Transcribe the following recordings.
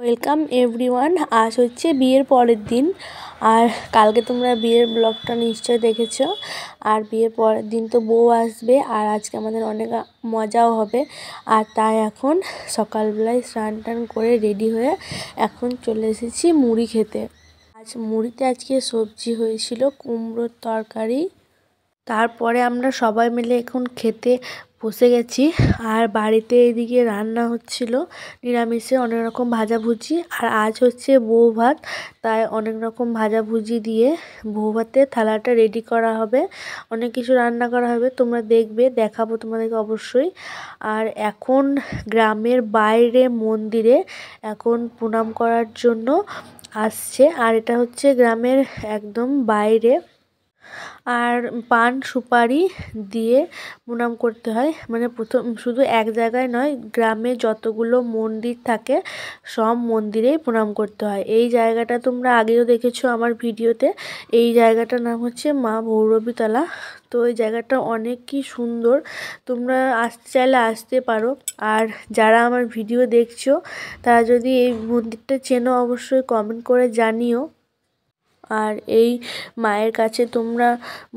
Welcome everyone. আজ হচ্ছে বিয়ের পরের দিন, আর কালকে তোমরা বিয়ের ব্লগটা নিশ্চয়ই দেখেছো। আর বিয়ের পরের দিন তো বউ আসবে, আর আজকে আমাদের অনেক মজাও হবে। আর তাই এখন সকালবেলায় স্নান টান করে রেডি হয়ে এখন চলে এসেছি মুড়ি খেতে। মুড়িতে আজকে সবজি হয়েছিল কুমড়োর তরকারি। তারপরে আমরা সবাই মিলে এখন খেতে বসে গেছি। আর বাড়িতে এদিকে রান্না হচ্ছিল নিরামিষে অনেক রকম ভাজাভুজি, আর আজ হচ্ছে বউ ভাত, তাই অনেক রকম ভাজাভুজি দিয়ে বউ ভাতের থালাটা রেডি করা হবে। অনেক কিছু রান্না করা হবে, তোমরা দেখবে, দেখাবো তোমাদেরকে অবশ্যই। আর এখন গ্রামের বাইরে মন্দিরে এখন প্রণাম করার জন্য আসছে, আর এটা হচ্ছে গ্রামের একদম বাইরে। আর পান সুপারি দিয়ে প্রণাম করতে হয়, মানে প্রথম শুধু এক জায়গায় নয়, গ্রামে যতগুলো মন্দির থাকে সব মন্দিরেই প্রণাম করতে হয়। এই জায়গাটা তোমরা আগেও দেখেছো আমার ভিডিওতে। এই জায়গাটার নাম হচ্ছে মা ভৈরবীতলা। তো এই জায়গাটা অনেক কি সুন্দর, তোমরা আসতে চাইলে আসতে পারো। আর যারা আমার ভিডিও দেখছো তারা যদি এই মন্দিরটা চেনো অবশ্যই কমেন্ট করে জানিও। আর এই মায়ের কাছে তোমরা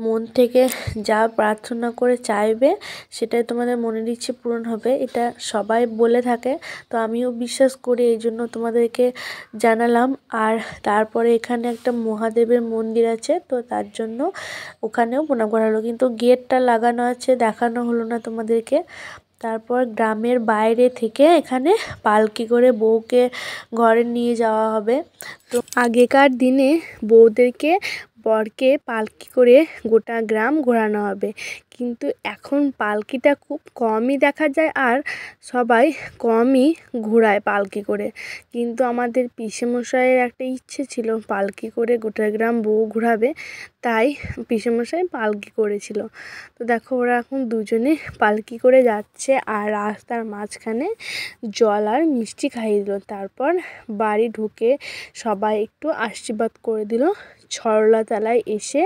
মন থেকে যা প্রার্থনা করে চাইবে সেটাই তোমাদের মনের ইচ্ছে পূরণ হবে, এটা সবাই বলে থাকে। তো আমিও বিশ্বাস করি, এই জন্য তোমাদেরকে জানালাম। আর তারপরে এখানে একটা মহাদেবের মন্দির আছে, তো তার জন্য ওখানেও প্রণাম করা হলো, কিন্তু গেটটা লাগানো আছে দেখানো হলো না তোমাদেরকে। তারপর গ্রামের বাইরে থেকে এখানে পালকি করে বউকে ঘরে নিয়ে যাওয়া হবে। তো আগেকার দিনে বউদেরকে বরকে পালকি করে গোটা গ্রাম ঘোরানো হবে, কিন্তু এখন পালকিটা খুব কমই দেখা যায়, আর সবাই কমই ঘোরায় পালকি করে। কিন্তু আমাদের পিসেমশাইয়ের একটা ইচ্ছে ছিল পালকি করে গোটা গ্রাম বউ ঘোরাবে, তাই পিসেমশাই পালকি করেছিল। তো দেখো ওরা এখন দুজনে পালকি করে যাচ্ছে, আর রাস্তার মাঝখানে জল আর মিষ্টি খাইয়ে দিল। তারপর বাড়ি ঢুকে সবাই একটু আশীর্বাদ করে দিল। ছরলাতলায় এসে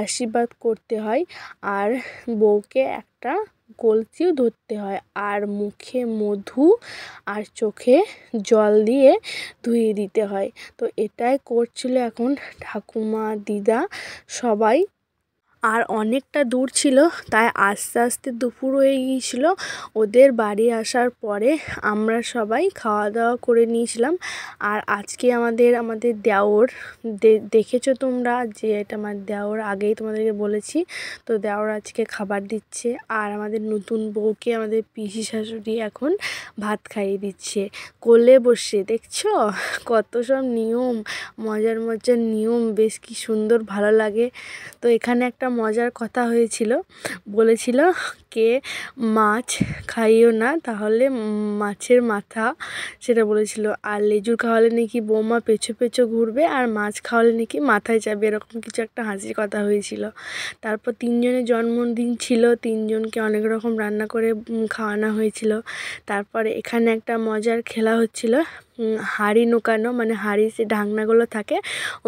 আশীর্বাদ করতে হয়, আর বউকে একটা কলসিও ধরতে হয়, আর মুখে মধু আর চোখে জল দিয়ে ধুইয়ে দিতে হয়। তো এটাই করছিল এখন ঠাকুমা, দিদা সবাই। আর অনেকটা দূর ছিল, তাই আস্তে আস্তে দুপুর হয়ে গিয়েছিল। ওদের বাড়ি আসার পরে আমরা সবাই খাওয়া দাওয়া করে নিয়েছিলাম। আর আজকে আমাদের দেওর দেখেছো তোমরা যে এটা আমার দেওর, আগেই তোমাদেরকে বলেছি। তো দেওর আজকে খাবার দিচ্ছে, আর আমাদের নতুন বউকে আমাদের পিসি শাশুড়ি এখন ভাত খাইয়ে দিচ্ছে কোলে বসে। দেখছো কত সব নিয়ম, মজার মজার নিয়ম, বেশ কি সুন্দর ভালো লাগে। তো এখানে একটা মজার কথা হয়েছিল, বলেছিল কে মাছ খাইও না তাহলে মাছের মাথা, সেটা বলেছিল। আর লেজুর খাওয়ালে নাকি বৌমা পেছু পেছু ঘুরবে, আর মাছ খাওয়ালে নাকি মাথায় যাবে, এরকম কিছু একটা হাসির কথা হয়েছিল। তারপর তিনজনের জন্মদিন ছিল, তিনজনকে অনেক রকম রান্না করে খাওয়ানো হয়েছিল। তারপরে এখানে একটা মজার খেলা হচ্ছিল, হাঁড়ি নুকানো, মানে হাঁড়ির যে ঢাকনাগুলো থাকে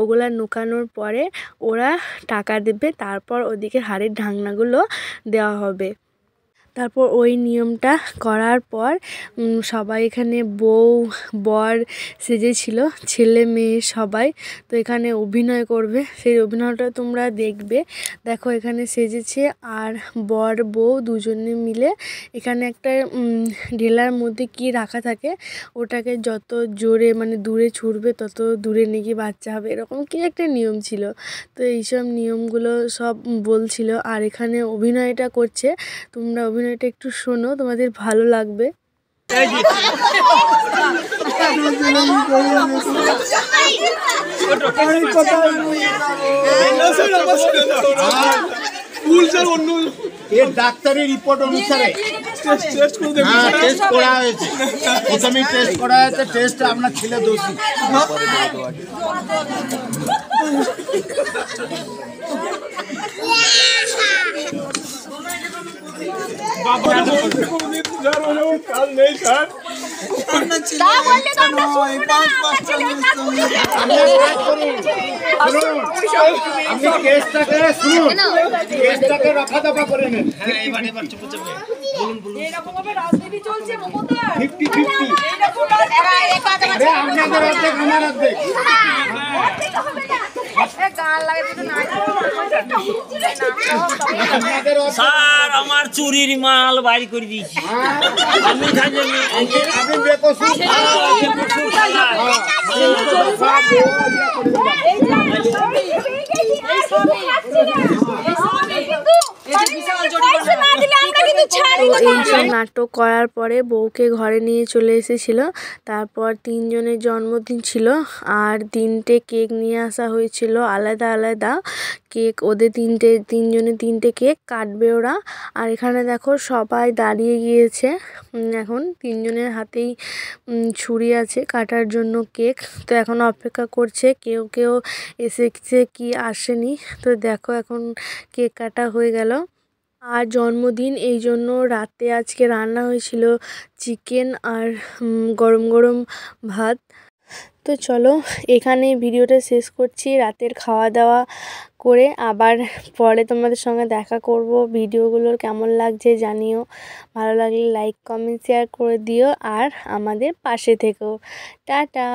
ওগুলা নুকানোর পরে ওরা টাকা দেবে, তারপর ওদিকে হাঁড়ির ঢাকনাগুলো দেওয়া হবে। তারপর ওই নিয়মটা করার পর সবাই এখানে বউ বর সেজেছিল, ছেলে মেয়ে সবাই। তো এখানে অভিনয় করবে, সেই অভিনয়টা তোমরা দেখবে। দেখো এখানে সেজেছে, আর বর বউ দুজনে মিলে এখানে একটা ঢেলার মধ্যে কি রাখা থাকে, ওটাকে যত জোরে মানে দূরে ছুঁড়বে তত দূরে নাকি বাচ্চা হবে, এরকম কি একটা নিয়ম ছিল। তো এইসব নিয়মগুলো সব বলছিল, আর এখানে অভিনয়টা করছে। তোমরা অভিনয়টা একটু শোনো, তোমাদের ভালো লাগবে। ডাক্তারের রিপোর্ট অনুসারে টেস্ট করা হয়েছে, প্রথমে টেস্ট করা হয়েছে, টেস্টে আপনার ছেলে দোষী। কাল নেই স্যার, আপনি কেসটাকে শুনুন, কেসটাকে রফা দফা করে নেন। হ্যাঁ এবার চুপ চুপ বলুন এরকম ভাবে রাজনীতি চলছে মমতা 50-50 এরকম আরে আপনাদের অর্ধেক আমার অর্ধেক গাল লাগে তো না স্যার আমার চুরির মাল বাইর করে দিয়েছি আমি জানি আপনি বেকসুর এইসব নাটক করার পরে বউকে ঘরে নিয়ে চলে এসেছিল। তারপর 3 জনের জন্মদিন ছিল আর 3টে কেক নিয়ে আসা হয়েছিল আলাদা আলাদা কেক। ওদের 3 জনের 3টে কেক কাটবে ওরা। আর এখানে দেখো সবাই দাঁড়িয়ে গিয়েছে, এখন 3 জনের হাতেই ছুরি আছে কাটার জন্য কেক। তো এখন অপেক্ষা করছে, কেউ কেউ এসেছে কি আসেনি। তো দেখো এখন কেক কাটা হয়ে গেল। আর জন্মদিন এই জন্য রাতে আজকে রান্না হয়েছিল চিকেন আর গরম গরম ভাত। তো চলো এখানে ভিডিওটা শেষ করছি। রাতের খাওয়া দাওয়া করে আবার পরে তোমাদের সঙ্গে দেখা করব। ভিডিওগুলোর কেমন লাগছে জানিও, ভালো লাগলে লাইক কমেন্ট শেয়ার করে দিও আর আমাদের পাশে থেকো। টাটা।